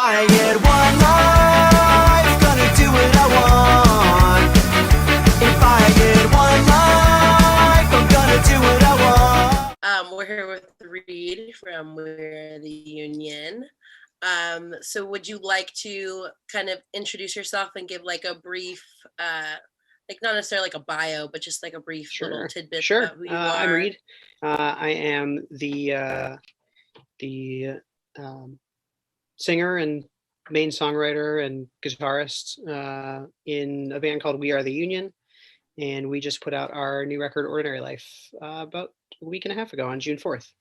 I get one life, gonna do what I want. If I get one life, I'm gonna do what I want. We're here with Reade from We're the Union. So would you like to kind of introduce yourself and give like a brief, like not necessarily like a bio, but just like a brief little tidbit about who you are? I'm Reade. I am the singer and main songwriter and guitarist in a band called We Are the Union. And we just put out our new record, Ordinary Life, about a week and a half ago on June 4th.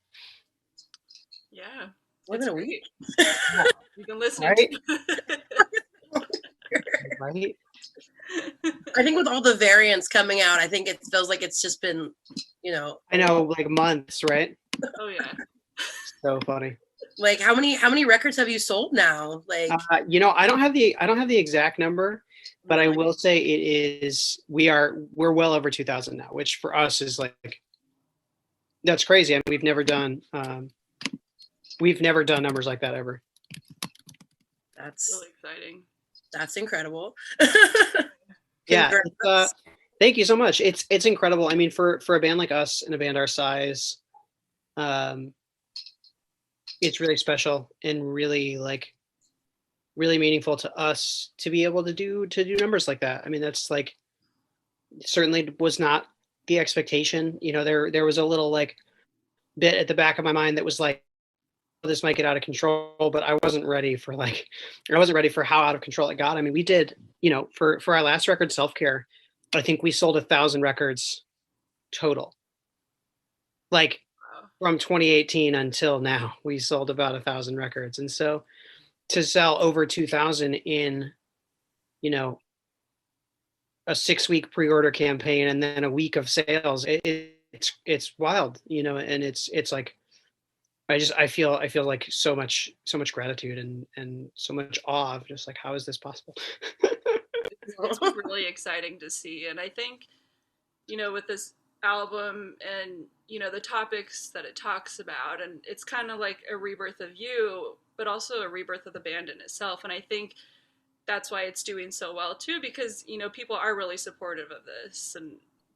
Yeah. More than a week. You can listen. Right? Right? I think with all the variants coming out, I think it feels like it's just been, I know, like months, right? Oh yeah. So funny. Like how many records have you sold now? Like I don't have the exact number, but I will say it is we're well over 2,000 now, which for us is like that's crazy. I mean, we've never done numbers like that ever. That's really exciting. That's incredible. Yeah. Thank you so much. It's incredible. I mean, for a band like us and a band our size, it's really special and really meaningful to us to be able to do numbers like that. I mean, that's like certainly was not the expectation. There was a little like bit at the back of my mind that was like, this might get out of control, but I wasn't ready for how out of control it got. I mean, we did, for our last record, Self-Care, I think we sold 1,000 records total. Like from 2018 until now, we sold about 1,000 records. And so to sell over 2,000 in, a 6-week pre-order campaign and then a week of sales, it's wild, and it's like, I feel like so much gratitude and so much awe of just like, how is this possible? It's really exciting to see. And I think, with this album and, the topics that it talks about, and it's kind of like a rebirth of you, but also a rebirth of the band in itself. And I think that's why it's doing so well too, because, people are really supportive of this and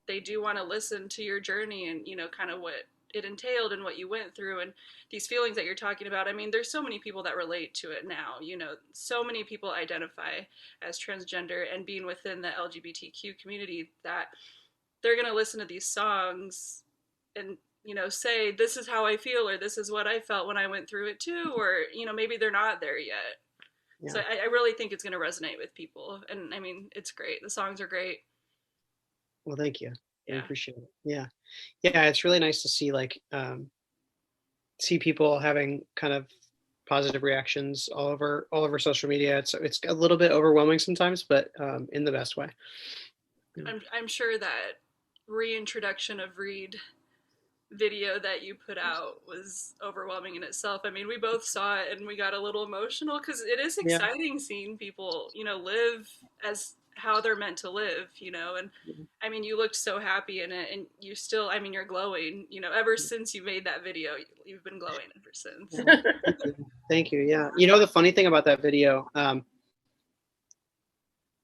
they do want to listen to your journey and, kind of what it entailed and what you went through and these feelings that you're talking about. I mean, there's so many people that relate to it now, so many people identify as transgender and being within the LGBTQ community that they're going to listen to these songs and, say, this is how I feel, or this is what I felt when I went through it too. Or, maybe they're not there yet. Yeah. So I really think it's going to resonate with people. And I mean, it's great. The songs are great. Well, thank you. Yeah. I appreciate it. Yeah. It's really nice to see see people having kind of positive reactions all over social media. It's a little bit overwhelming sometimes, but in the best way. I'm sure that reintroduction of Reade video that you put out was overwhelming in itself. I mean, we both saw it and we got a little emotional because it is exciting seeing people, live as how they're meant to live, and I mean, you looked so happy in it and you still, I mean, you're glowing, ever since you made that video, you've been glowing ever since. Thank you. Yeah. The funny thing about that video,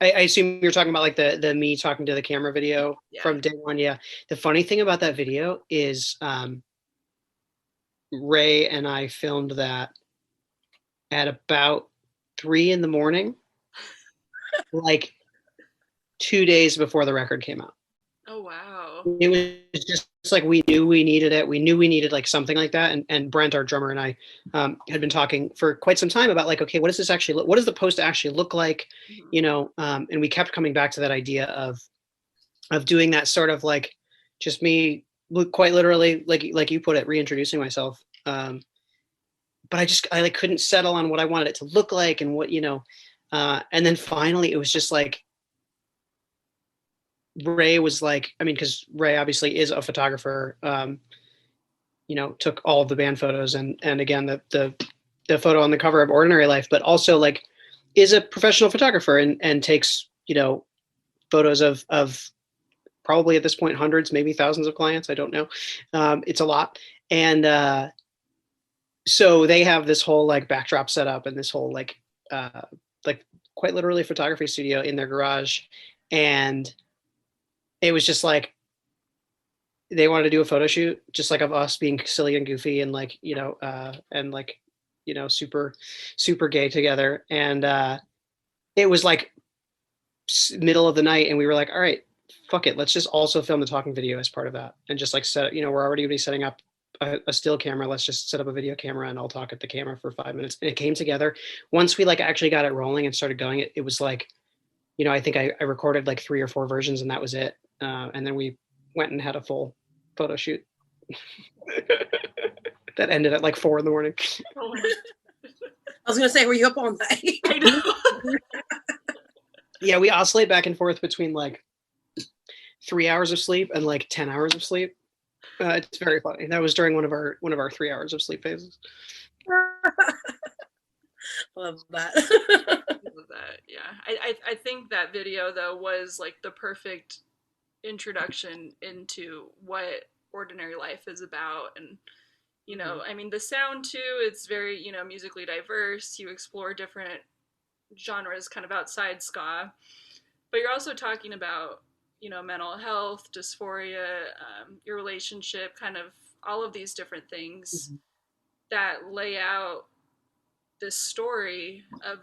I assume you're talking about like the me talking to the camera video from day one. Yeah. The funny thing about that video is Ray and I filmed that at about 3 a.m, like 2 days before the record came out. Oh, wow. It was just like, we knew we needed it. We knew we needed like something like that. And Brent, our drummer, and I had been talking for quite some time about like, okay, what does this actually look, what does the post actually look like? And we kept coming back to that idea of doing that sort of like, just me quite literally, like you put it, reintroducing myself. But I like couldn't settle on what I wanted it to look like and what, and then finally it was just like, Ray was like, I mean, because Ray obviously is a photographer, took all of the band photos and again, the photo on the cover of Ordinary Life, but also like is a professional photographer and takes, photos of probably at this point, hundreds, maybe thousands of clients. I don't know. It's a lot. And so they have this whole like backdrop set up and this whole like like quite literally a photography studio in their garage, and it was just like they wanted to do a photo shoot, just like of us being silly and goofy and like and like super gay together, and it was like middle of the night, and we were like, all right, fuck it, let's just also film the talking video as part of that, and just like set, we're already gonna be setting up a still camera, let's just set up a video camera and I'll talk at the camera for 5 minutes. And it came together once we like actually got it rolling and started going. It was like, I think I recorded like 3 or 4 versions and that was it. And then we went and had a full photo shoot that ended at like 4 a.m. I was gonna say, were you up all night? I know. Yeah, we oscillate back and forth between like 3 hours of sleep and like 10 hours of sleep. It's very funny. That was during one of our 3 hours of sleep phases. Love that. Love that. Yeah, I think that video though was like the perfect introduction into what ordinary life is about, and I mean the sound too. It's very musically diverse. You explore different genres kind of outside ska, but you're also talking about mental health, dysphoria, your relationship, kind of all of these different things that lay out this story of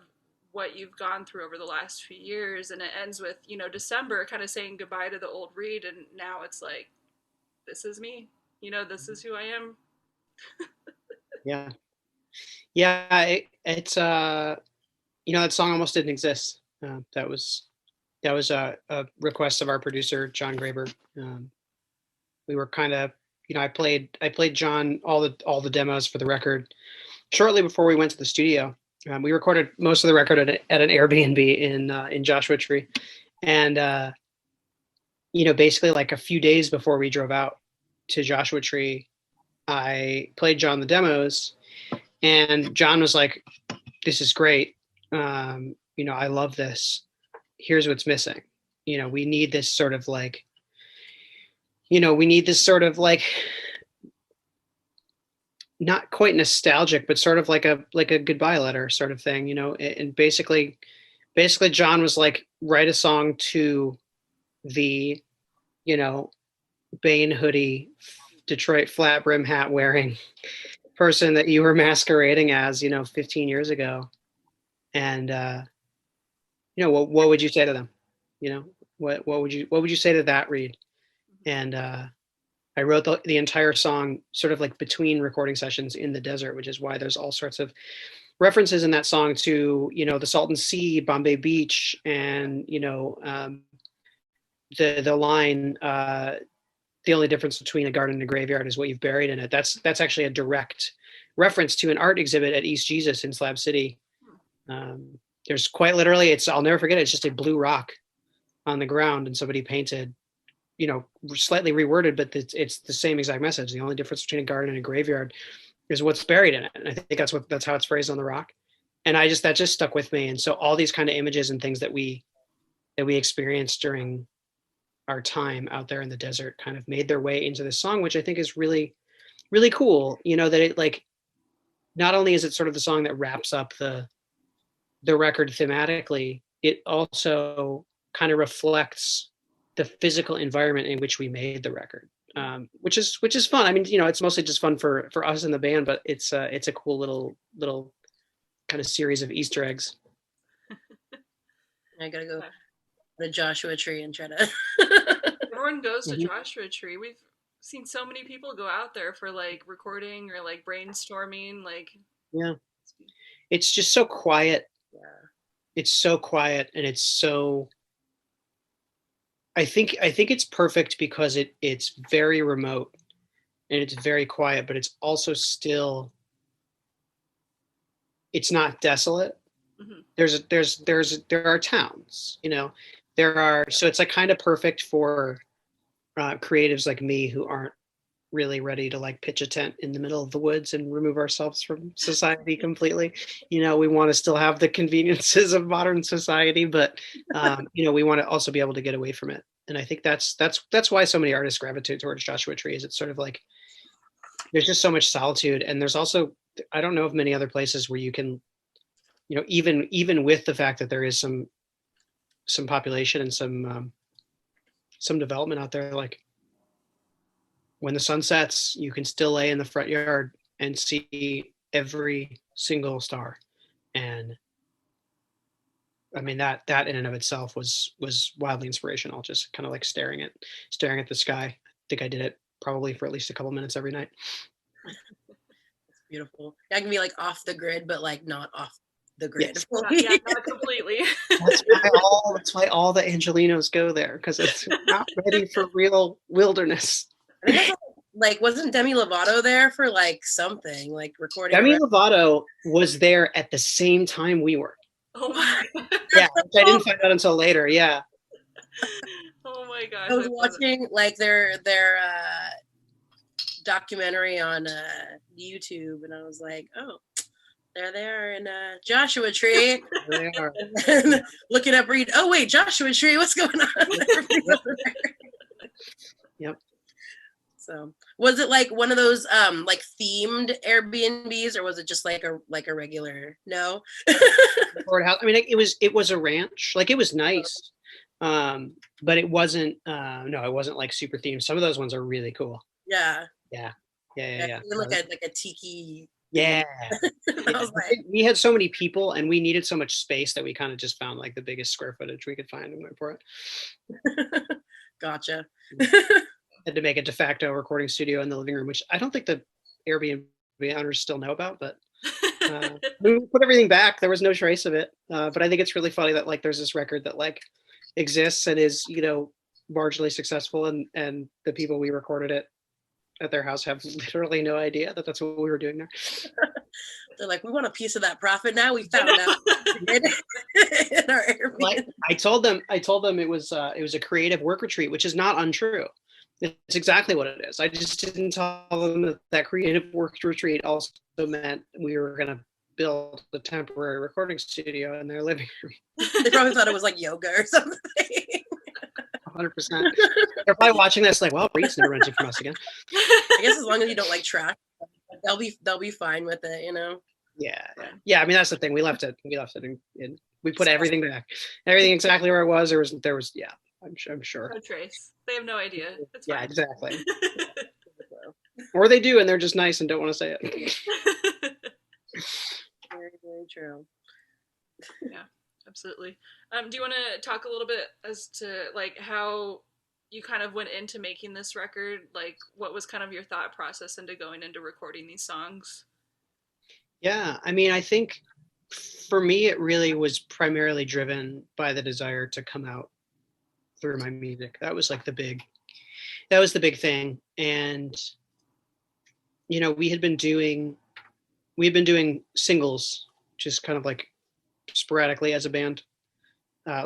what you've gone through over the last few years. And it ends with, December kind of saying goodbye to the old Reade. And now it's like, this is me, this is who I am. Yeah. Yeah. It's, that song almost didn't exist. That was a request of our producer, John Graber. We were kind of, I played John all the demos for the record shortly before we went to the studio. We recorded most of the record at an Airbnb in Joshua Tree, and basically like a few days before we drove out to Joshua Tree, I played John the demos, and John was like, "This is great. I love this. Here's what's missing. We need this sort of like, not quite nostalgic, but sort of like a goodbye letter sort of thing, and basically John was like, write a song to the, Bane hoodie, Detroit flat brim hat wearing person that you were masquerading as, 15 years ago. And, what would you say to them? What would you say to that, Reade? And I wrote the entire song sort of like between recording sessions in the desert, which is why there's all sorts of references in that song to, the Salton Sea, Bombay Beach, and, the line, the only difference between a garden and a graveyard is what you've buried in it. That's actually a direct reference to an art exhibit at East Jesus in Slab City. There's quite literally, I'll never forget it, it's just a blue rock on the ground, and somebody painted, slightly reworded, but it's the same exact message. The only difference between a garden and a graveyard is what's buried in it. And I think that's how it's phrased on the rock. And that just stuck with me. And so all these kind of images and things that we experienced during our time out there in the desert kind of made their way into this song, which I think is really, really cool. That it like, not only is it sort of the song that wraps up the record thematically, it also kind of reflects the physical environment in which we made the record, which is fun. I mean, it's mostly just fun for us in the band, but it's a cool little kind of series of Easter eggs. I gotta go to the Joshua Tree and try to. Everyone goes to Joshua Tree. We've seen so many people go out there for like recording or like brainstorming. Like, yeah, it's just so quiet. Yeah, it's so quiet, and it's so. I think it's perfect because it's very remote and it's very quiet, but it's also still, it's not desolate. Mm-hmm. There are towns, so it's like kind of perfect for creatives like me who aren't really ready to like pitch a tent in the middle of the woods and remove ourselves from society completely. We want to still have the conveniences of modern society, but we want to also be able to get away from it. And I think that's why so many artists gravitate towards Joshua Tree. Is it's sort of like there's just so much solitude, and there's also, I don't know of many other places where you can you know, even with the fact that there is some population and some development out there, like when the sun sets, you can still lay in the front yard and see every single star. And I mean, that in and of itself was wildly inspirational, just kind of like staring at the sky. I think I did it probably for at least a couple minutes every night. It's beautiful. I can be like off the grid, but like not off the grid. Yes. Yeah, not completely. That's why all the Angelinos go there, because it's not ready for real wilderness. I think that's like, wasn't Demi Lovato there for like something, like recording? Demi Lovato was there at the same time we were. Oh my. Yeah, which I didn't find out until later. Yeah. Oh my gosh. I was watching like their documentary on YouTube, and I was like, oh, they're there in Joshua Tree. They are. And looking up Reade. Oh wait, Joshua Tree. What's going on? Yep. So was it like one of those like themed Airbnbs, or was it just like a regular? No. I mean, it was a ranch. Like, it was nice, but it wasn't. No, it wasn't like super themed. Some of those ones are really cool. Yeah. Yeah. Even like a tiki. Yeah. I was like, We had so many people, and we needed so much space that we kind of just found like the biggest square footage we could find and went for it. Gotcha. Had to make a de facto recording studio in the living room, which I don't think the Airbnb owners still know about, but we put everything back. There was no trace of it. But I think it's really funny that like there's this record that like exists and is, you know, marginally successful, and the people we recorded it at their house have literally no idea that that's what we were doing there. They're like, we want a piece of that profit now. We found out in our Airbnb. Like, I told them it was a creative work retreat, which is not untrue. It's exactly what it is. I just didn't tell them that creative work retreat also meant we were going to build a temporary recording studio in their living room. They probably thought it was like yoga or something. 100%. They're probably watching this like, well, Reade's never renting from us again. I guess as long as you don't like trash, they'll be fine with it, you know. Yeah. I mean, that's the thing. We left it in we put everything back, everything exactly where it was. There was. Yeah, I'm sure. No trace. They have no idea. It's Yeah, fine. exactly. Or they do, and they're just nice and don't want to say it. Very, very true. Yeah, absolutely. Do you want to talk a little bit as to like how you kind of went into making this record? Like, what was kind of your thought process into going into recording these songs? Yeah, I mean, I think for me, it really was primarily driven by the desire to come out through my music. That was the big thing. And, you know, we had been doing singles, just kind of like sporadically as a band,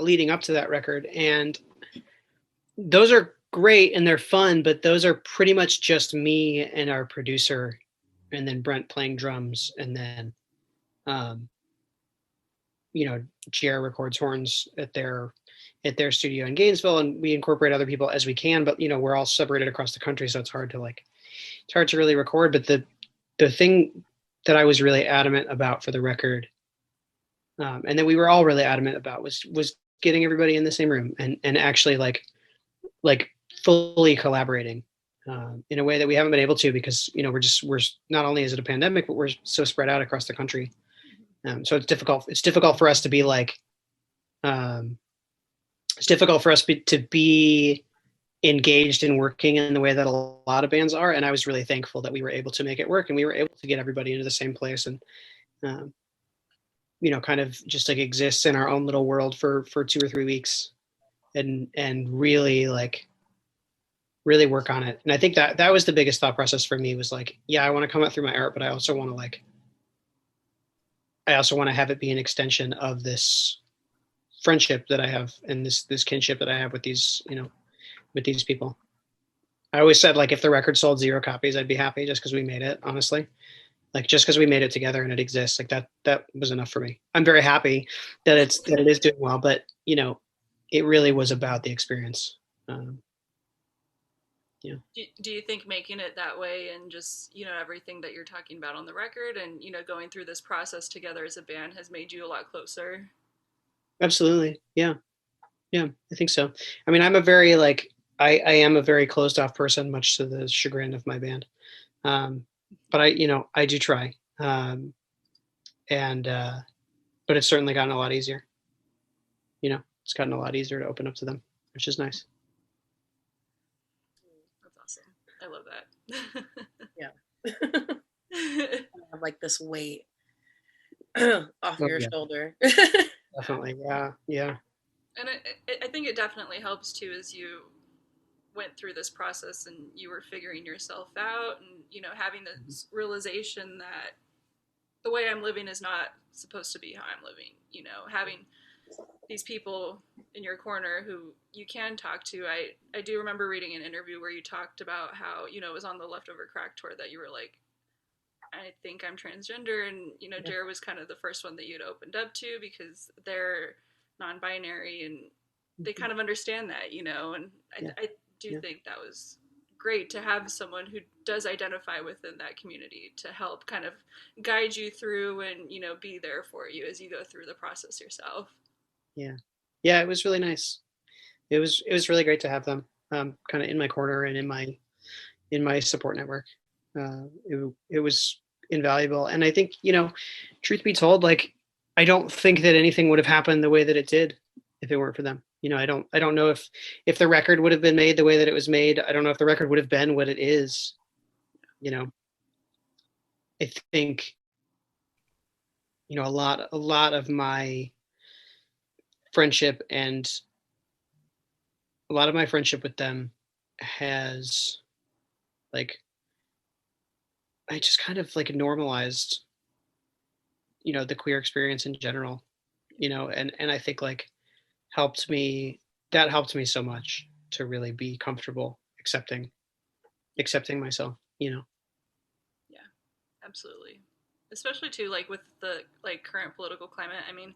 leading up to that record. And those are great and they're fun, but those are pretty much just me and our producer, and then Brent playing drums, and then you know, Jer records horns at their studio in Gainesville, and we incorporate other people as we can, but you know, we're all separated across the country, so it's hard to really record. But the thing that I was really adamant about for the record, and that we were all really adamant about, was getting everybody in the same room and actually like fully collaborating in a way that we haven't been able to, because you know, we're not only is it a pandemic, but we're so spread out across the country. So it's difficult for us to be like, it's difficult for us to be engaged in working in the way that a lot of bands are. And I was really thankful that we were able to make it work, and we were able to get everybody into the same place, and you know, kind of just like exist in our own little world for 2 or 3 weeks, and really work on it. And I think that was the biggest thought process for me, was like, yeah, I want to come out through my art, but I also want to have it be an extension of this friendship that I have, and this kinship that I have with these, you know, with these people. I always said, like, if the record sold 0 copies, I'd be happy, just because we made it, honestly. Like, just because we made it together and it exists, like that was enough for me. I'm very happy that it is doing well, but you know, it really was about the experience. Do you think making it that way and just, everything that you're talking about on the record and, going through this process together as a band has made you a lot closer? Absolutely. Yeah. Yeah, I think so. I mean, I'm a very I am a very closed off person, much to the chagrin of my band. But I do try. And but it's certainly gotten a lot easier. It's gotten a lot easier to open up to them, which is nice. That's awesome. I love that. Yeah. Have like this weight off your shoulder. Definitely. Yeah. And I think it definitely helps too, as you went through this process and you were figuring yourself out and, having this realization that the way I'm living is not supposed to be how I'm living, having these people in your corner who you can talk to. I do remember reading an interview where you talked about how, it was on the Leftover Crack tour that you were like, I think I'm transgender. And, Jared was kind of the first one that you'd opened up to because they're non-binary and they kind of understand that, and I do think that was great to have someone who does identify within that community to help kind of guide you through and, be there for you as you go through the process yourself. Yeah, it was really nice. It was really great to have them kind of in my corner and in my support network. It was invaluable. And I think, truth be told, I don't think that anything would have happened the way that it did if it weren't for them. I don't know if the record would have been made the way that it was made. I don't know if the record would have been what it is. I think, a lot of my friendship and a lot of my friendship with them has I just kind of normalized, the queer experience in general, and I think helped me so much to really be comfortable accepting myself. Yeah, absolutely. Especially too, with the current political climate. I mean,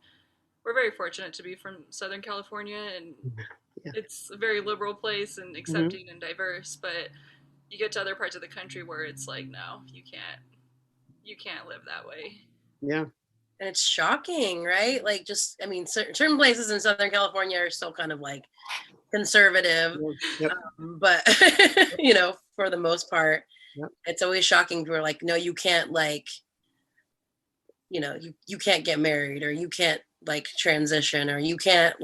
we're very fortunate to be from Southern California, and it's a very liberal place and accepting and diverse, but you get to other parts of the country where it's no, you can't live that way. Yeah. And it's shocking, right? Certain places in Southern California are still kind of conservative. Yep. But, for the most part, it's always shocking. We're no, you can't you can't get married, or you can't transition, or you can't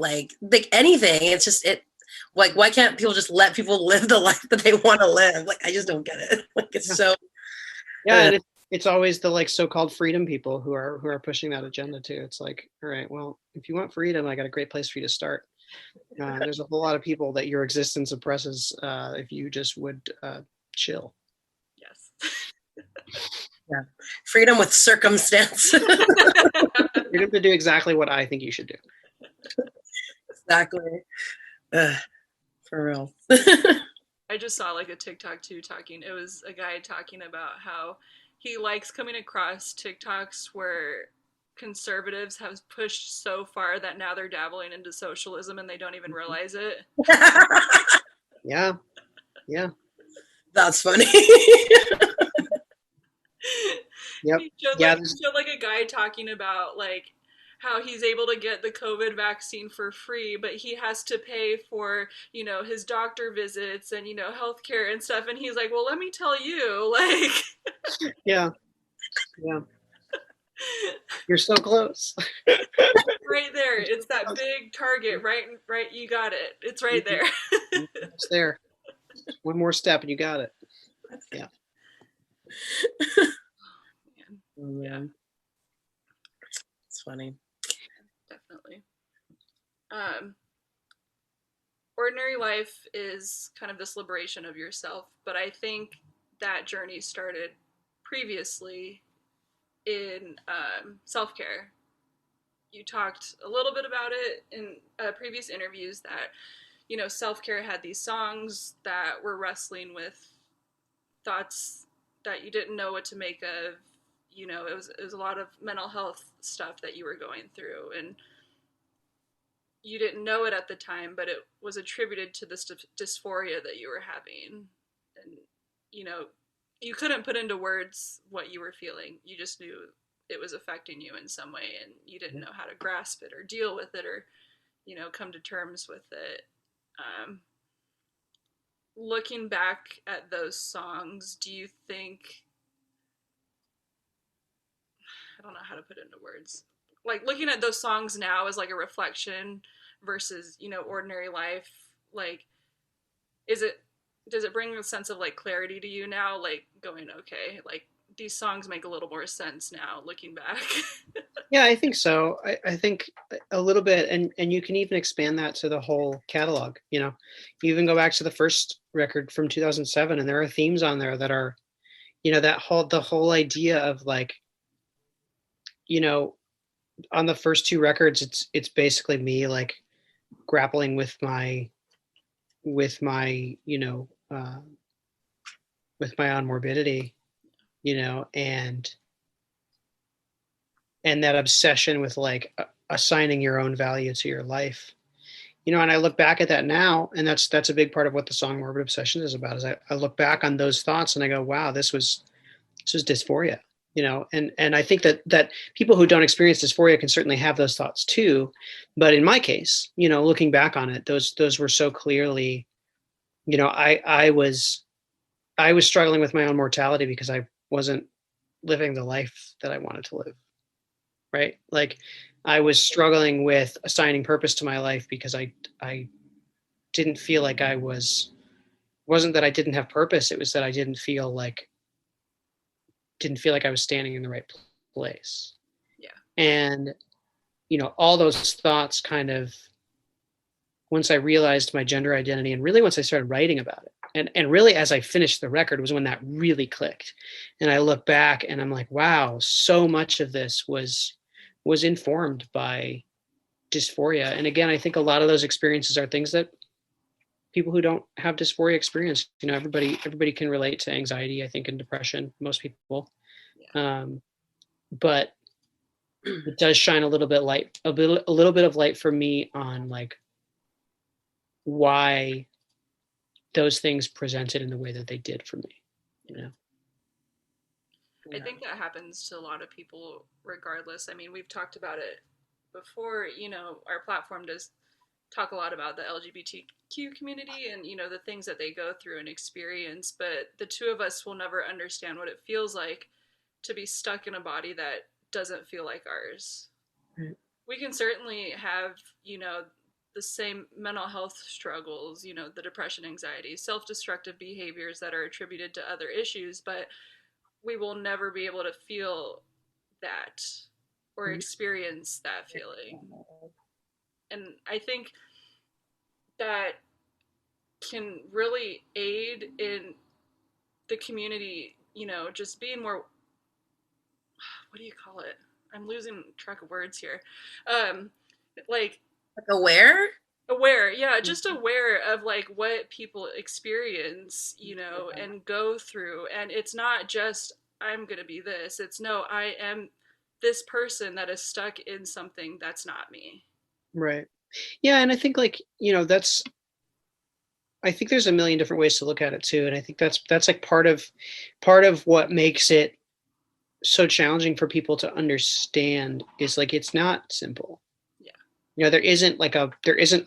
anything. It's just, why can't people just let people live the life that they want to live? I just don't get it. It's so. Yeah. And it's always the so-called freedom people who are pushing that agenda too. It's all right, well, if you want freedom, I got a great place for you to start. There's a whole lot of people that your existence oppresses if you just would chill. Yes. Yeah. Freedom with circumstance. Freedom to do exactly what I think you should do. Exactly. For real. I just saw a TikTok too it was a guy talking about how he likes coming across TikToks where conservatives have pushed so far that now they're dabbling into socialism and they don't even realize it. Yeah. That's funny. Yep. He showed a guy talking about how he's able to get the COVID vaccine for free, but he has to pay for, his doctor visits and, healthcare and stuff. And he's like, well, let me tell you, Yeah. You're so close. Right there. It's that big target, right? You got it. It's right there. It's there. One more step and you got it. Yeah. Yeah. It's funny. Definitely. Ordinary life is kind of this liberation of yourself, but I think that journey started previously in self-care. You talked a little bit about it in previous interviews that, self-care had these songs that were wrestling with thoughts that you didn't know what to make of. It was a lot of mental health stuff that you were going through, and you didn't know it at the time, but it was attributed to this dysphoria that you were having. and you know, you couldn't put into words what you were feeling. You just knew it was affecting you in some way, and you didn't know how to grasp it or deal with it, or you know, come to terms with it. Looking back at those songs, do you think, I don't know how to put it into words, like looking at those songs now as like a reflection versus, you know, ordinary life, like, does it bring a sense of like clarity to you now, like going, okay, like these songs make a little more sense now looking back? Yeah, I think so. I think a little bit, and you can even expand that to the whole catalog. You know, you even go back to the first record from 2007, and there are themes on there that are, you know, the whole idea of like, you know, on the first two records, it's basically me like grappling with my you know, with my own morbidity, you know, and that obsession with like assigning your own value to your life, you know. And I look back at that now, and that's a big part of what the song Morbid Obsessions is about, is I look back on those thoughts and I go, wow, this was dysphoria, you know. And I think that people who don't experience dysphoria can certainly have those thoughts too, but in my case, you know, looking back on it, those were so clearly, you know, I was struggling with my own mortality because I wasn't living the life that I wanted to live. Right? Like I was struggling with assigning purpose to my life because I didn't feel like wasn't that I didn't have purpose. It was that I didn't feel like I was standing in the right place. Yeah. And, you know, all those thoughts kind of, once I realized my gender identity, and really once I started writing about it, and really as I finished the record was when that really clicked. And I look back and I'm like, wow, so much of this was informed by dysphoria. And again, I think a lot of those experiences are things that people who don't have dysphoria experience. You know, everybody can relate to anxiety, I think, and depression, most people. Yeah. But it does shine a little bit of light for me on like why those things presented in the way that they did for me, you know. I think that happens to a lot of people regardless. I mean, we've talked about it before, you know, our platform does talk a lot about the LGBTQ community and, you know, the things that they go through and experience, but the two of us will never understand what it feels like to be stuck in a body that doesn't feel like ours. Right. We can certainly have, you know, the same mental health struggles, you know, the depression, anxiety, self-destructive behaviors that are attributed to other issues, but we will never be able to feel that or experience that feeling. And I think that can really aid in the community, you know, just being more, what do you call it? I'm losing track of words here. Like aware, yeah, just aware of like what people experience, you know, and go through. And it's not just I'm gonna be this, it's no, I am this person that is stuck in something that's not me. Right. Yeah. And I think like, you know, I think there's a million different ways to look at it too. And I think that's like part of what makes it so challenging for people to understand is like, it's not simple. You know, there isn't a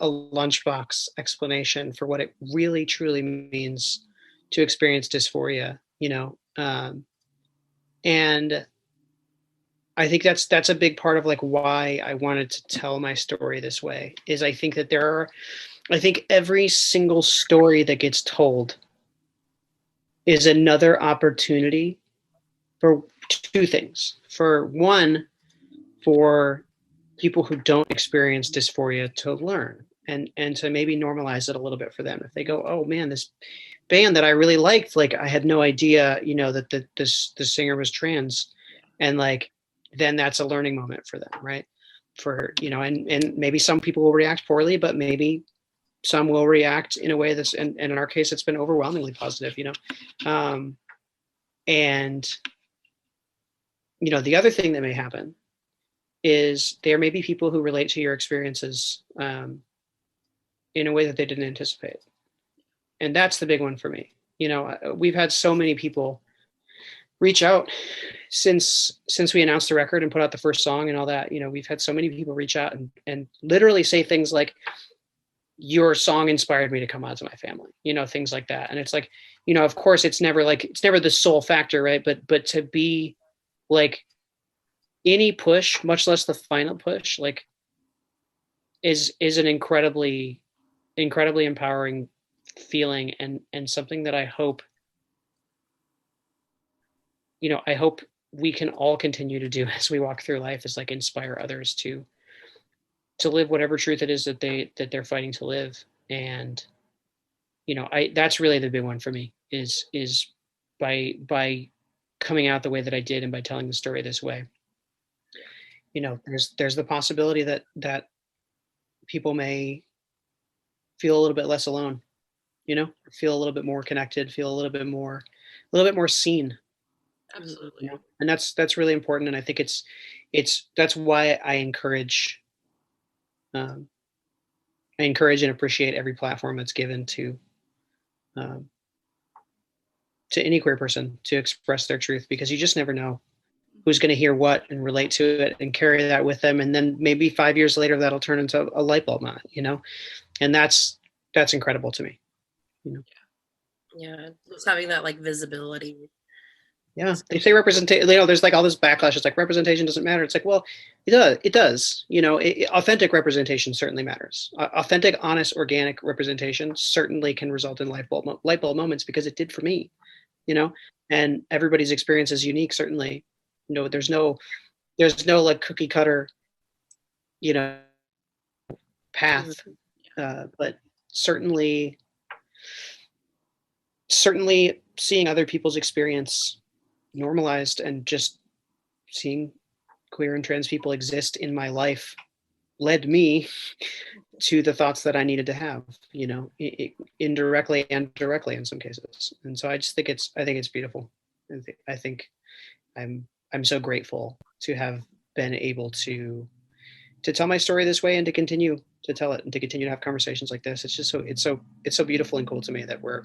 lunchbox explanation for what it really truly means to experience dysphoria, you know. And I think that's a big part of like why I wanted to tell my story this way, is I think that I think every single story that gets told is another opportunity for two things. For one, for people who don't experience dysphoria to learn and to maybe normalize it a little bit for them. If they go, oh man, this band that I really liked, like I had no idea, you know, that the singer was trans, and like then that's a learning moment for them, right? For, you know, and maybe some people will react poorly, but maybe some will react in a way that's, and in our case, it's been overwhelmingly positive, you know. And you know, the other thing that may happen is there may be people who relate to your experiences in a way that they didn't anticipate. And that's the big one for me, You know, we've had so many people reach out since we announced the record and put out the first song and all that. You know, we've had so many people reach out and literally say things like, your song inspired me to come out to my family, you know, things like that. And it's like, you know, of course it's never the sole factor, right? But to be like, any push, much less the final push, like is an incredibly empowering feeling, and something that I hope, you know, I hope we can all continue to do as we walk through life, is like inspire others to live whatever truth it is that they're fighting to live. And, you know, that's really the big one for me, is by coming out the way that I did and by telling the story this way. You know, there's the possibility that people may feel a little bit less alone, you know, feel a little bit more connected, feel a little bit more seen. Absolutely. You know? And that's really important. And I think that's why I encourage and appreciate every platform that's given to any queer person to express their truth, because you just never know who's going to hear what and relate to it and carry that with them. And then maybe 5 years later, that'll turn into a light bulb moment, you know? And that's incredible to me, you know? Yeah. Just having that like visibility. Yeah. They say representation, you know, there's like all this backlash. It's like representation doesn't matter. It's like, well, it does, you know, authentic representation certainly matters. Authentic, honest, organic representation certainly can result in light bulb moments, because it did for me, you know, and everybody's experience is unique. Certainly, you know, there's no like cookie cutter, you know, path, but certainly seeing other people's experience normalized, and just seeing queer and trans people exist in my life led me to the thoughts that I needed to have, you know, indirectly and directly in some cases. And so I just think it's beautiful. I think I'm so grateful to have been able to tell my story this way, and to continue to tell it, and to continue to have conversations like this. It's just so beautiful and cool to me that we're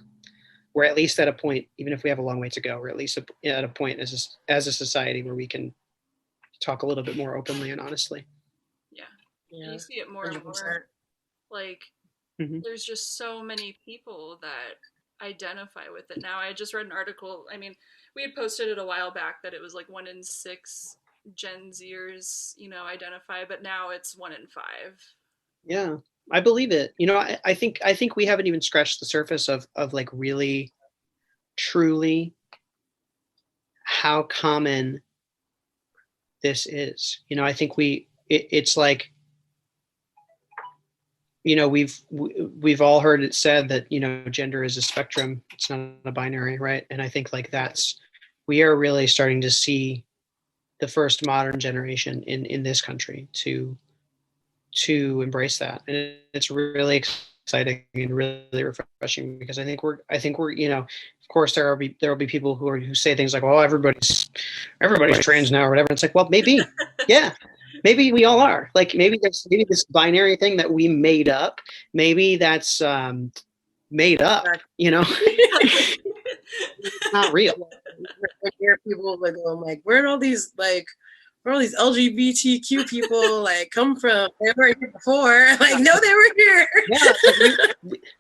at least at a point, even if we have a long way to go, we're at least at a point as a society where we can talk a little bit more openly and honestly. Yeah. Yeah. You see it more and more. Like, there's just so many people that identify with it now. I just read an article. I mean, we had posted it a while back that it was like 1 in 6 Gen Zers, you know, identify, but now it's 1 in 5. Yeah, I believe it. You know, I think we haven't even scratched the surface of like really, truly how common this is. You know, I think it's like, you know, we've all heard it said that, you know, gender is a spectrum. It's not a binary, right? And I think like we are really starting to see the first modern generation in this country to embrace that. And it's really exciting and really refreshing, because I think we're, you know, of course there will be people who say things like, well, everybody's trans now or whatever. It's like, well, maybe, yeah, maybe we all are. Like, maybe this binary thing that we made up, maybe that's made up, you know. It's not real. I hear people like going like, where are all these LGBTQ people like come from? They weren't here before. Like, no, they were here. Yeah,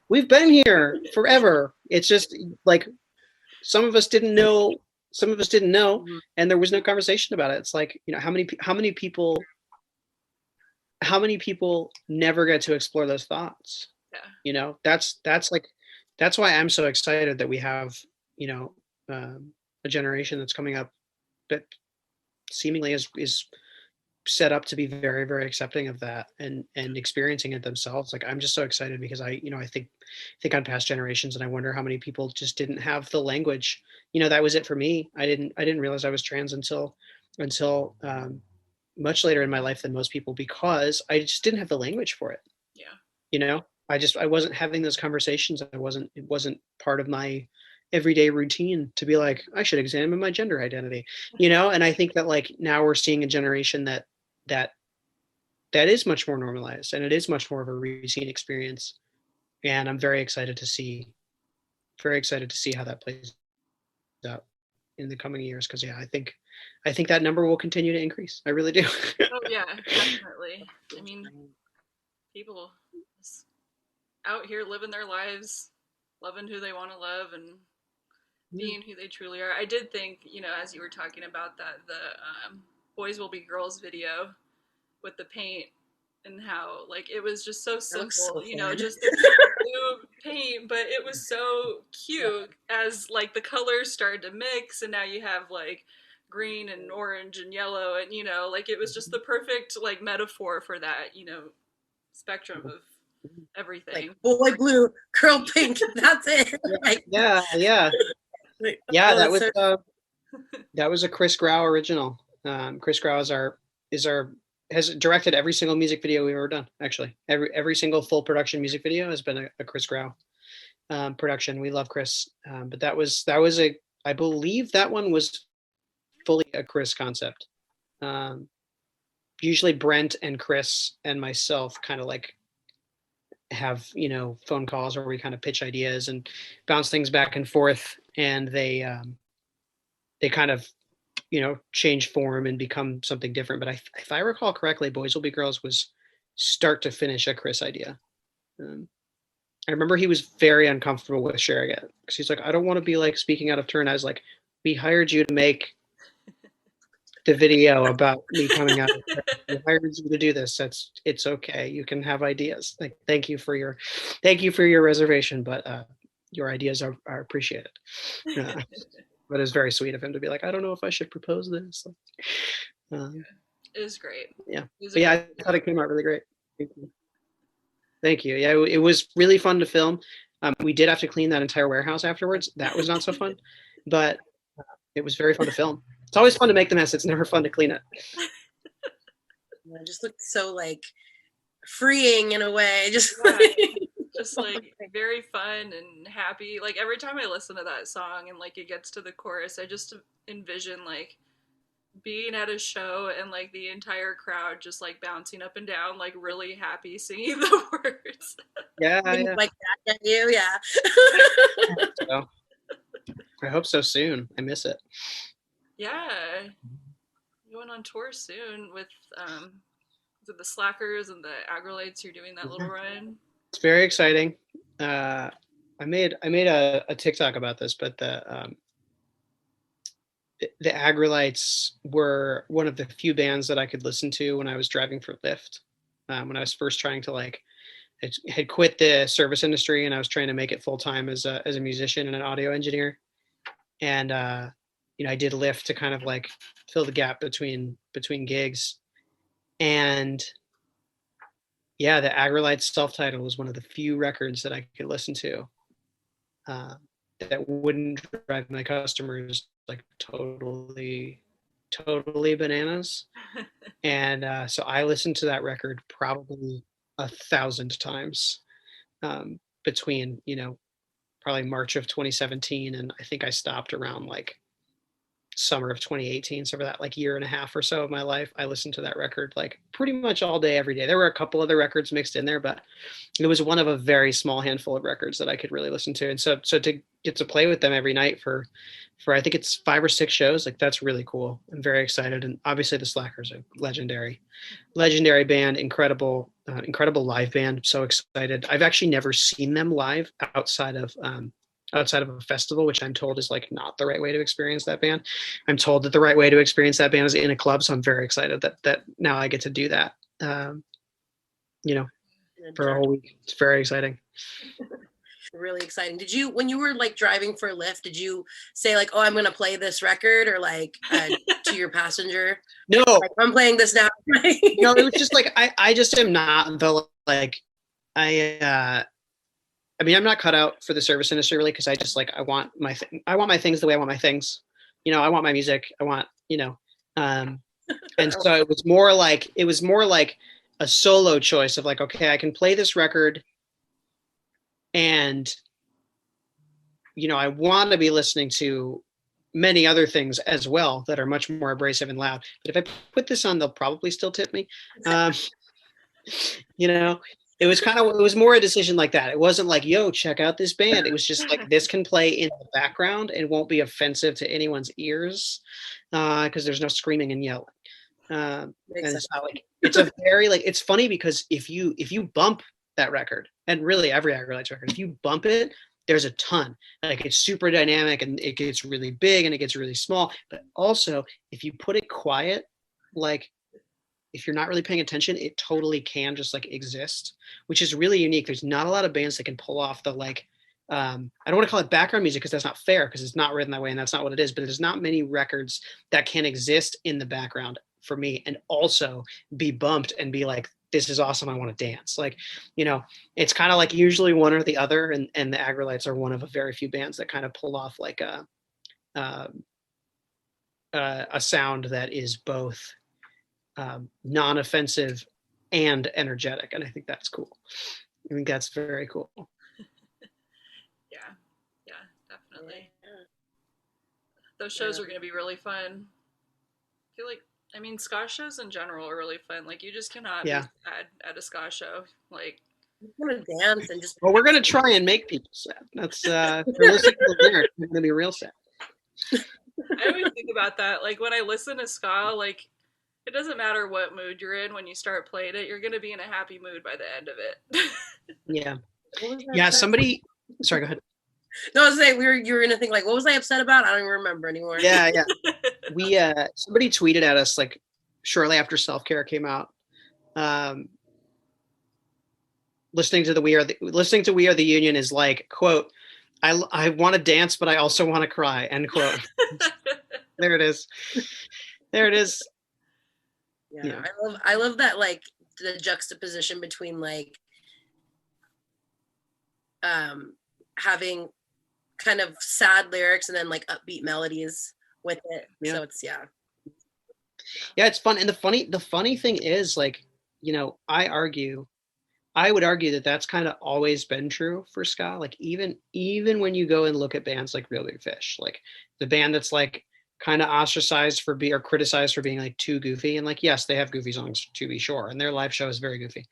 we've been here forever. It's just like some of us didn't know, and there was no conversation about it. It's like, you know, how many people never get to explore those thoughts? Yeah. You know, that's why I'm so excited that we have, you know, a generation that's coming up that seemingly is set up to be very, very accepting of that and experiencing it themselves. Like, I'm just so excited, because I think on past generations, and I wonder how many people just didn't have the language. You know, that was it for me. I didn't realize I was trans until much later in my life than most people, because I just didn't have the language for it. Yeah. You know, I wasn't having those conversations. It wasn't part of my everyday routine to be like, I should examine my gender identity, you know? And I think that like now we're seeing a generation that is much more normalized, and it is much more of a routine experience. And I'm very excited to see very excited to see how that plays out in the coming years. Because yeah, I think that number will continue to increase. I really do. Oh yeah, definitely. I mean, people just out here living their lives, loving who they want to love, and being who they truly are. I did think, as you were talking about that, the Boys Will Be Girls video with the paint and how, like, it was just so simple, so just the blue paint, but it was so cute as, like, the colors started to mix, and now you have, like, green and orange and yellow, and, like, it was just the perfect, like, metaphor for that, spectrum of everything. Like boy blue, girl pink. That's it. Like, Yeah. oh, That was a Chris Grau original. Chris Grau has directed every single music video we've ever done. Actually, every single full production music video has been a Chris Grau production. We love Chris, but that was I believe that one was fully a Chris concept. Usually Brent and Chris and myself kind of like have phone calls where we kind of pitch ideas and bounce things back and forth, and they kind of change form and become something different. But if I recall correctly, Boys Will Be Girls was start to finish a Chris idea. I remember he was very uncomfortable with sharing it because he's like, I don't want to be like speaking out of turn. I was like, we hired you to make the video about me coming out. We hired you to do this. It's okay. You can have ideas. Like, thank you for your reservation, but your ideas are appreciated. But it's very sweet of him to be like, I don't know if I should propose this. It was great. Yeah. I thought it came out really great. Thank you. Yeah, it was really fun to film. We did have to clean that entire warehouse afterwards. That was not so fun, but it was very fun to film. It's always fun to make the mess. It's never fun to clean it. It just looked so like freeing in a way. Just like very fun and happy. Like every time I listen to that song and like it gets to the chorus, I just envision like being at a show and like the entire crowd just like bouncing up and down, like really happy singing the words. Yeah. Like that at you, yeah. So, I hope so soon. I miss it. Yeah. Going on tour soon with the Slackers and the Agrolites. You're doing that little run. It's very exciting. I made a TikTok about this, but the Agrolites were one of the few bands that I could listen to when I was driving for Lyft. When I was first trying to I had quit the service industry and I was trying to make it full time as a musician and an audio engineer, and I did Lyft to kind of like fill the gap between gigs, and yeah, the Agrolites self-titled was one of the few records that I could listen to that wouldn't drive my customers like totally bananas. And so I listened to that record probably 1,000 times between, probably March of 2017. And I think I stopped around like summer of 2018. So for that like year and a half or so of my life, I listened to that record like pretty much all day, every day. There were a couple other records mixed in there, but it was one of a very small handful of records that I could really listen to. And so to get to play with them every night for I think it's 5 or 6 shows, like that's really cool. I'm very excited. And obviously the Slackers are legendary band, incredible live band. I'm so excited. I've actually never seen them live outside of a festival, which I'm told is like not the right way to experience that band. I'm told that the right way to experience that band is in a club. So I'm very excited that now I get to do that, for a whole week. It's very exciting. Really exciting. Did you, when you were like driving for Lyft, did you say like, oh, I'm going to play this record, or like to your passenger? No, like, I'm playing this now. No, it was just like, I just am not the, like, I mean, I'm not cut out for the service industry really, because I just like, I want my things the way I want my things. I want my music. I want, and so it was more like a solo choice of like, okay, I can play this record, and I want to be listening to many other things as well that are much more abrasive and loud. But if I put this on, they'll probably still tip me. It was more a decision like that. It wasn't like, yo, check out this band. It was just like, this can play in the background and won't be offensive to anyone's ears because there's no screaming and yelling. And it's not like, it's a very like, it's funny because if you bump that record, and really every Aggrolites record, if you bump it, there's a ton. Like it's super dynamic and it gets really big and it gets really small. But also, if you put it quiet, like if you're not really paying attention, it totally can just like exist, which is really unique. There's not a lot of bands that can pull off the like, I don't want to call it background music because that's not fair because it's not written that way and that's not what it is, but there's not many records that can exist in the background for me and also be bumped and be like, this is awesome, I want to dance. Like, you know, it's kind of like usually one or the other, and the Aggrolites are one of a very few bands that kind of pull off like a sound that is both non-offensive and energetic, and I think that's cool. I think that's very cool. Yeah, definitely. Those shows are going to be really fun. I feel like, I mean, ska shows in general are really fun. Like, you just cannot be sad at a ska show. Like, I want to dance and just. Well, we're going to try and make people sad. That's if they're listening to the lyrics, they're going to be real sad. I always think about that. Like, when I listen to ska, like, it doesn't matter what mood you're in when you start playing it. You're going to be in a happy mood by the end of it. Yeah. Yeah, somebody. Sorry, go ahead. No, I was saying you were gonna think like, what was I upset about? I don't even remember anymore. Yeah. We somebody tweeted at us like shortly after Self Care came out. Listening to We Are the Union is like, quote, I want to dance, but I also want to cry, end quote. There it is. Yeah. I love that, like the juxtaposition between like having kind of sad lyrics and then like upbeat melodies with it. Yeah. So it's yeah, it's fun. And the funny thing is, like, you know, I would argue that that's kind of always been true for ska. Like even when you go and look at bands like Real Big Fish, like the band that's like kind of ostracized for or criticized for being like too goofy, and like, yes, they have goofy songs to be sure, and their live show is very goofy,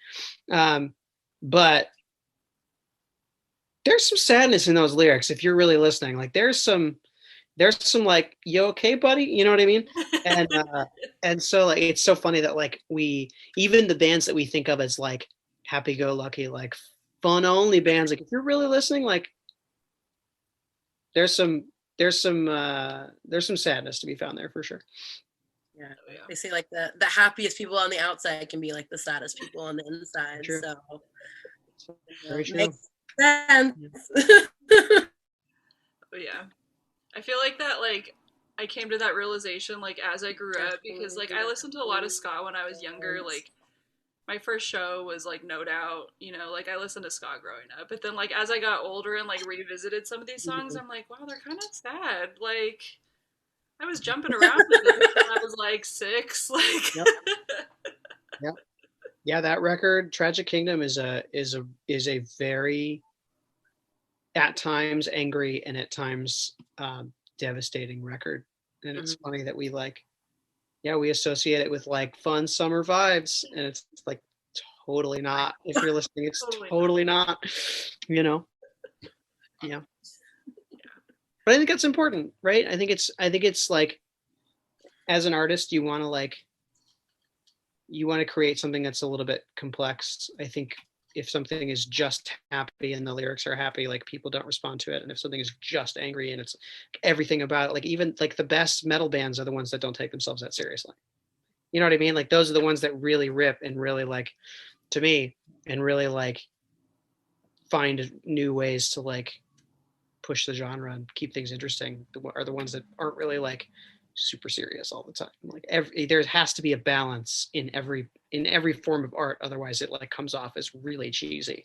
but there's some sadness in those lyrics if you're really listening. Like there's some like, you okay, buddy? You know what I mean? And so like it's so funny that like even the bands that we think of as like happy-go-lucky, like fun only bands, like if you're really listening, like there's some sadness to be found there for sure. Yeah. They say like the happiest people on the outside can be like the saddest people on the inside. True. So very true. Makes sense. Yeah. I feel like that, like, I came to that realization, like, as I grew up, because, like, I listened to a lot of ska when I was younger. Like, my first show was, like, No Doubt, you know, like, I listened to ska growing up. But then, like, as I got older and, like, revisited some of these songs, I'm like, wow, they're kind of sad. Like, I was jumping around with them when I was, like, 6. Like, Yep. Yeah, that record, Tragic Kingdom, is a very, at times angry and at times devastating record. And it's funny that we we associate it with like fun summer vibes, and it's like totally not. If you're listening, it's totally not, you know. Yeah. But I think that's important, right? I think it's like, as an artist, you want to create something that's a little bit complex. I think if something is just happy and the lyrics are happy, like people don't respond to it. And if something is just angry and it's everything about it, like even like the best metal bands are the ones that don't take themselves that seriously. You know what I mean? Like those are the ones that really rip and really, like, to me, and really like find new ways to like push the genre and keep things interesting, are the ones that aren't really like super serious all the time. Like there has to be a balance in every form of art, otherwise it like comes off as really cheesy.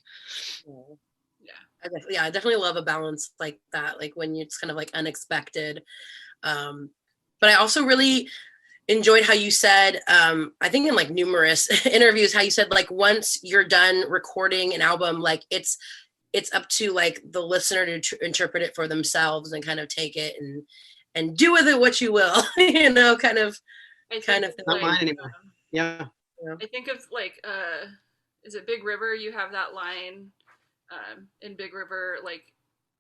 I definitely love a balance like that, like when it's kind of like unexpected. But I also really enjoyed how you said, I think in like numerous interviews, how you said like once you're done recording an album, like it's up to like the listener to interpret it for themselves and kind of take it and do with it what you will, you know, kind of not mine anymore. Yeah. I think of like is it Big River? You have that line in Big River, like,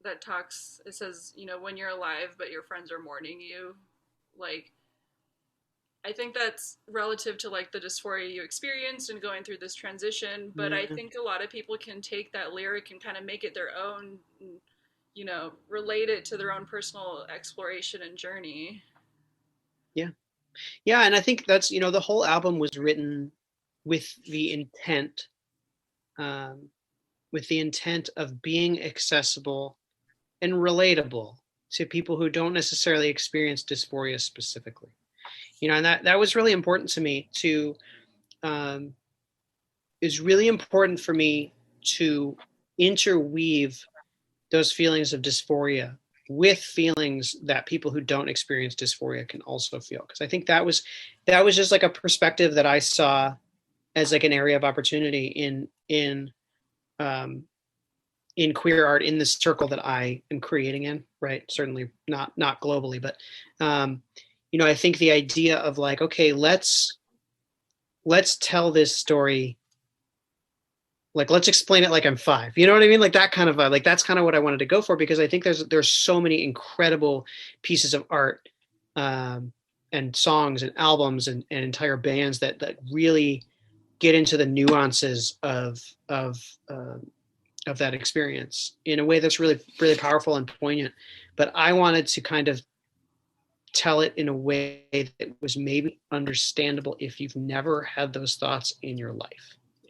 that talks, it says, you know, when you're alive, but your friends are mourning you. Like, I think that's relative to like the dysphoria you experienced and going through this transition. But I think a lot of people can take that lyric and kind of make it their own, and, you know, relate it to their own personal exploration and journey. Yeah. Yeah. And I think that's, you know, the whole album was written with the intent, of being accessible and relatable to people who don't necessarily experience dysphoria specifically. You know, and that was really important to me to, is really important for me to interweave those feelings of dysphoria with feelings that people who don't experience dysphoria can also feel. Because I think that was just like a perspective that I saw as like an area of opportunity in queer art, in the circle that I am creating in, right? Certainly not globally, but you know, I think the idea of like, okay, let's tell this story, like, let's explain it like I'm 5. You know what I mean? Like that kind of like, that's kind of what I wanted to go for, because I think there's so many incredible pieces of art and songs and albums and entire bands that really get into the nuances of that experience in a way that's really, really powerful and poignant. But I wanted to kind of tell it in a way that was maybe understandable if you've never had those thoughts in your life. Yeah.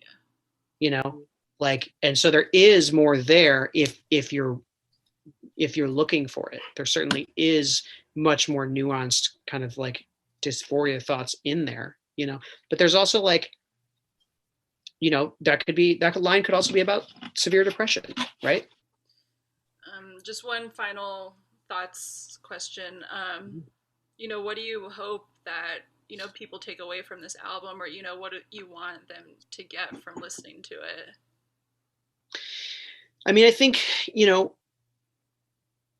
You know, like, and so there is more there if you're looking for it. There certainly is much more nuanced kind of like dysphoria thoughts in there, you know, but there's also like, you know, that line could also be about severe depression, right? Just one final thoughts question. You know, what do you hope that, you know, people take away from this album, or, you know, what do you want them to get from listening to it? I mean, I think, you know,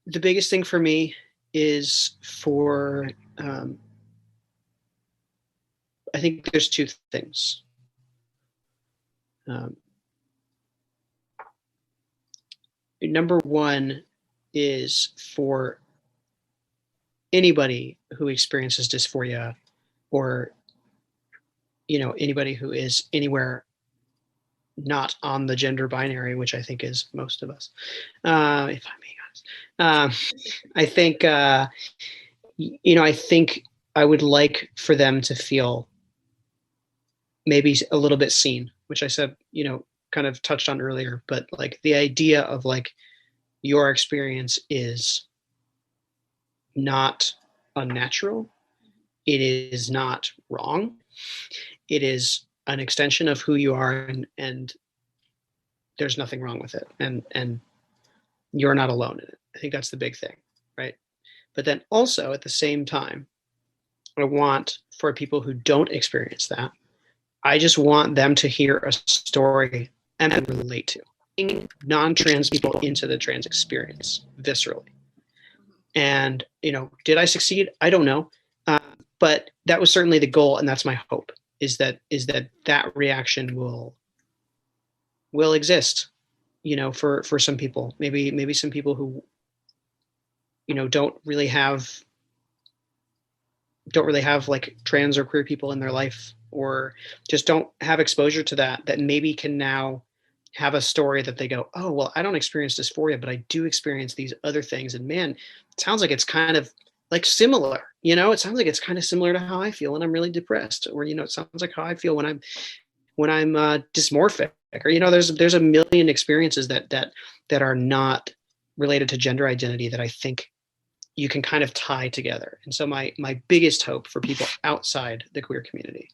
the biggest thing for me is for, I think there's 2 things. Number one is for anybody who experiences dysphoria, or, you know, anybody who is anywhere not on the gender binary, which I think is most of us, if I'm being honest. I think, you know, I think I would like for them to feel maybe a little bit seen, which I said, you know, kind of touched on earlier, but like the idea of like, your experience is not unnatural. It is not wrong. It is an extension of who you are, and there's nothing wrong with it. And you're not alone in it. I think that's the big thing, right? But then also at the same time, I want for people who don't experience that, I just want them to hear a story and relate to. Non-trans people into the trans experience viscerally. And, you know, did I succeed? I don't know. But that was certainly the goal. And that's my hope, is that reaction will exist, you know, for some people, maybe some people who, you know, don't really have like trans or queer people in their life, or just don't have exposure to that maybe can now have a story that they go, oh, well, I don't experience dysphoria, but I do experience these other things. And man, it sounds like it's kind of like similar, you know, it sounds like it's kind of similar to how I feel when I'm really depressed, or, you know, it sounds like how I feel when I'm dysmorphic, or, you know, there's a million experiences that are not related to gender identity that I think you can kind of tie together. And so my biggest hope for people outside the queer community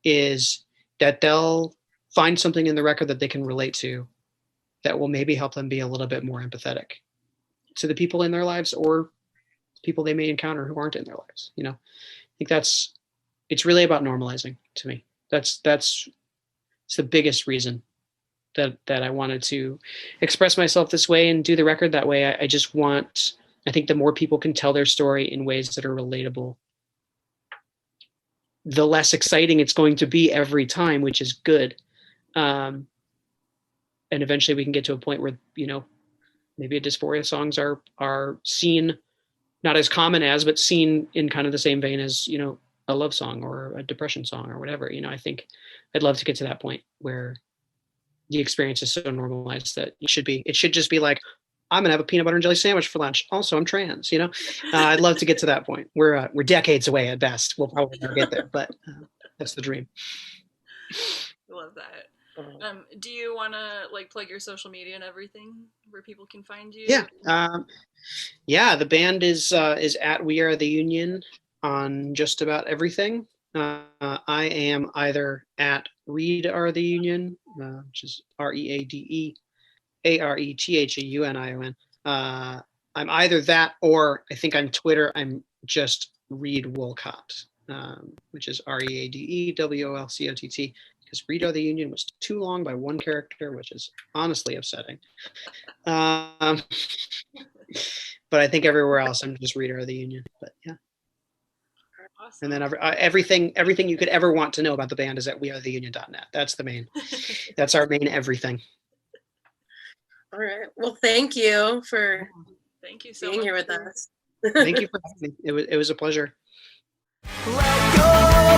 is that they'll find something in the record that they can relate to, that will maybe help them be a little bit more empathetic to the people in their lives, or people they may encounter who aren't in their lives. You know, I think it's really about normalizing to me. It's the biggest reason that I wanted to express myself this way and do the record that way. I think the more people can tell their story in ways that are relatable, the less exciting it's going to be every time, which is good. And eventually we can get to a point where, you know, maybe a dysphoria songs are seen, not as common as, but seen in kind of the same vein as, you know, a love song or a depression song or whatever. You know, I think I'd love to get to that point where the experience is so normalized that it should just be like, I'm gonna have a peanut butter and jelly sandwich for lunch. Also, I'm trans, you know. I'd love to get to that point. We're decades away at best. We'll probably never get there, but that's the dream. I love that. Do you want to like plug your social media and everything where people can find you? Yeah. The band is at We Are the Union on just about everything. I am either at Reade Are the Union, which is ReadeAretheunion. I'm either that, or I think on Twitter I'm just Reade Wolcott, which is ReadeWolcott. Because Reade Are the Union was too long by one character, which is honestly upsetting. But I think everywhere else I'm just Reade Are the Union. But yeah. Awesome. And then everything you could ever want to know about the band is at wearetheunion.net. That's that's our main everything. All right. Well, thank you for thank you so being much here with us. Thank you for having me. It was a pleasure. Let go.